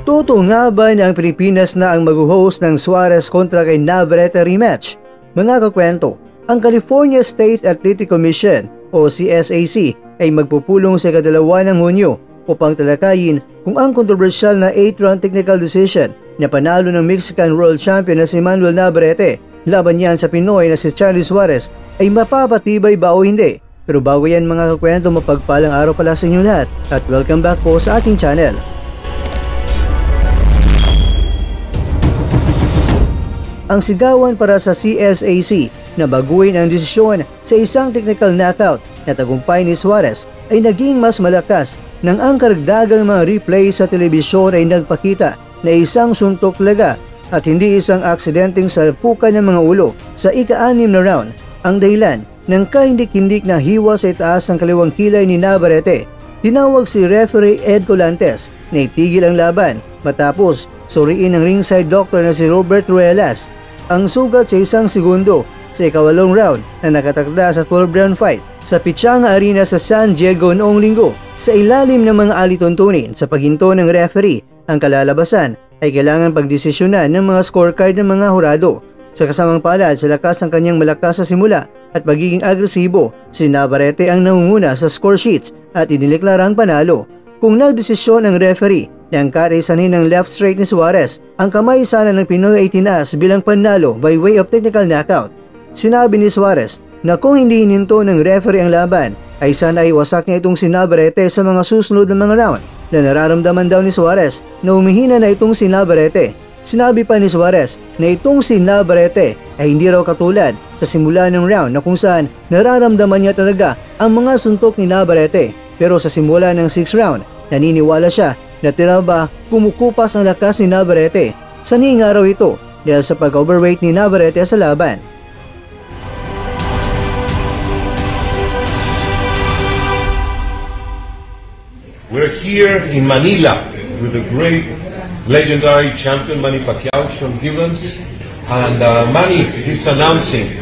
Totoo nga ba na ang Pilipinas na ang mag-host ng Suarez kontra kay Navarrete rematch? Mga kakwento, ang California State Athletic Commission o CSAC ay magpupulong sa ikadalawa ng Hunyo upang talakayin kung ang kontrobersyal na 8-round technical decision na panalo ng Mexican World Champion na si Manuel Navarrete laban niyan sa Pinoy na si Charlie Suarez ay mapapatibay ba o hindi. Pero bago yan mga kakwento, mapagpalang araw pala sa inyo lahat at welcome back po sa ating channel. Ang sigawan para sa CSAC na baguhin ang desisyon sa isang technical knockout na tagumpay ni Suarez ay naging mas malakas nang ang karagdagang mga replay sa telebisyon ay nagpakita na isang suntok talaga at hindi isang aksidenteng salpukan ng mga ulo sa ika-6 na round ang dahilan ng kahindik-hindik na hiwa sa itaas ng kaliwang kilay ni Navarrete. Tinawag si referee Ed Colantes na itigil ang laban matapos suriin ng ringside doctor na si Robert Ruelas ang sugat sa 1 segundo sa ika-8 round na nakatakda sa 12-round fight sa Pichanga Arena sa San Diego noong linggo. Sa ilalim ng mga alituntunin sa paghinto ng referee, ang kalalabasan ay kailangan pagdesisyonan ng mga scorecard ng mga hurado. Sa kasamang palad sa lakas ng kanyang malakas sa simula at pagiging agresibo, si Navarrete ang nangunguna sa score sheets at idineklarang panalo. Kung nagdesisyon ang referee na ang kataysanin ng left straight ni Suarez, ang kamay sana ng Pinoy ay tinaas bilang panalo by way of technical knockout. Sinabi ni Suarez na kung hindi hininto ng referee ang laban, ay sana ay wasak niya itong si Navarrete sa mga susunod na mga round na nararamdaman daw ni Suarez na umihina na itong si Navarrete. Sinabi pa ni Suarez na itong si Navarrete ay hindi raw katulad sa simula ng round na kung saan nararamdaman niya talaga ang mga suntok ni Navarrete. Pero sa simula ng 6th round, naniniwala siya na tila ba kumukupas ang lakas ni Navarrete. Sanhi nga raw ito dahil sa pag-overweight ni Navarrete sa laban. We're here in Manila with the great legendary champion Manny Pacquiao, Sean Gibbons, and Manny is announcing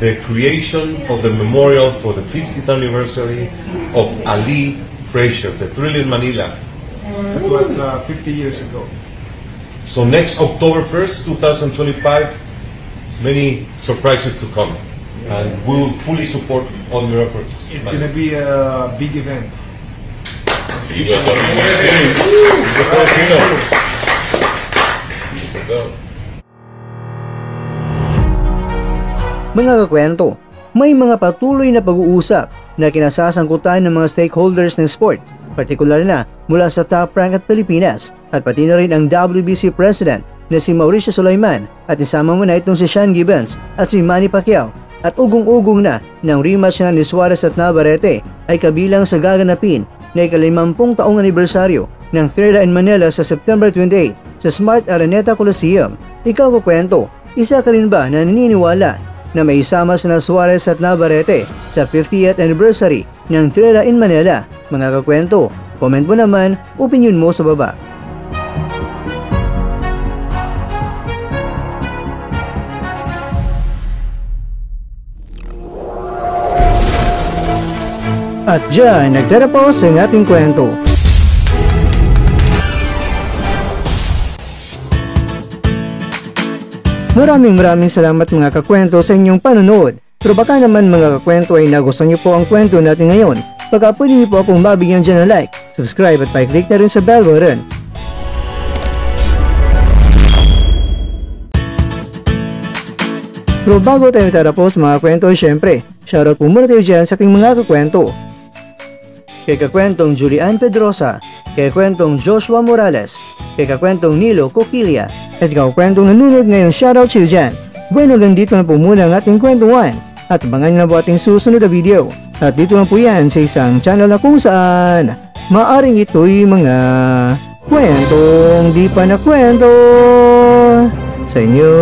the creation of the memorial for the 50th anniversary of Ali Frazier, the Thrill in Manila. It was 50 years ago. So next October 1st, 2025, many surprises to come, and we will fully support all your efforts. It's going to be a big event. Mga kakwento, may mga patuloy na pag-uusap na kinasasangkutan ng mga stakeholders ng sport, partikular na mula sa top rank at Pilipinas at pati na rin ang WBC President na si Mauricio Sulaiman at isama mo na itong si Sean Gibbons at si Manny Pacquiao at ugong-ugong na ng rematch na ni Suarez at Navarrete ay kabilang sa gaganapin na ika-50 taong anibersaryo ng Thrill in Manila sa September 28 sa Smart Araneta Coliseum. Ikaw kakwento, isa ka rin ba na naniniwala na may isama sina Suarez at Navarrete sa 50th anniversary ng Thrill in Manila? Mga kakwento, comment mo naman opinion mo sa baba. At dyan, nagtatapos ang ating kwento. Maraming salamat mga kakwento sa inyong panonood. Pero baka naman mga kakwento ay nagustuhan niyo po ang kwento natin ngayon. Baka pwede niyo po akong mabigyan dyan ng like, subscribe at pa-click na rin sa bell button. Pero bago tayo tatapos mga kwento, syempre, shoutout po muna tayo dyan sa ating mga kakwento. Kay kakwentong Julian Pedrosa, kay kakwentong Joshua Morales, kay kakwentong Nilo Coquilia, at kakwentong nanonood ngayon, shoutout sa iyo dyan. Bueno, hanggang dito na po muna ang ating kwentuhan at abangan nyo na po ating susunod na video. At dito lang po yan sa isang channel na kung saan maaring ito'y mga kwentong di pa na kwento sa inyo.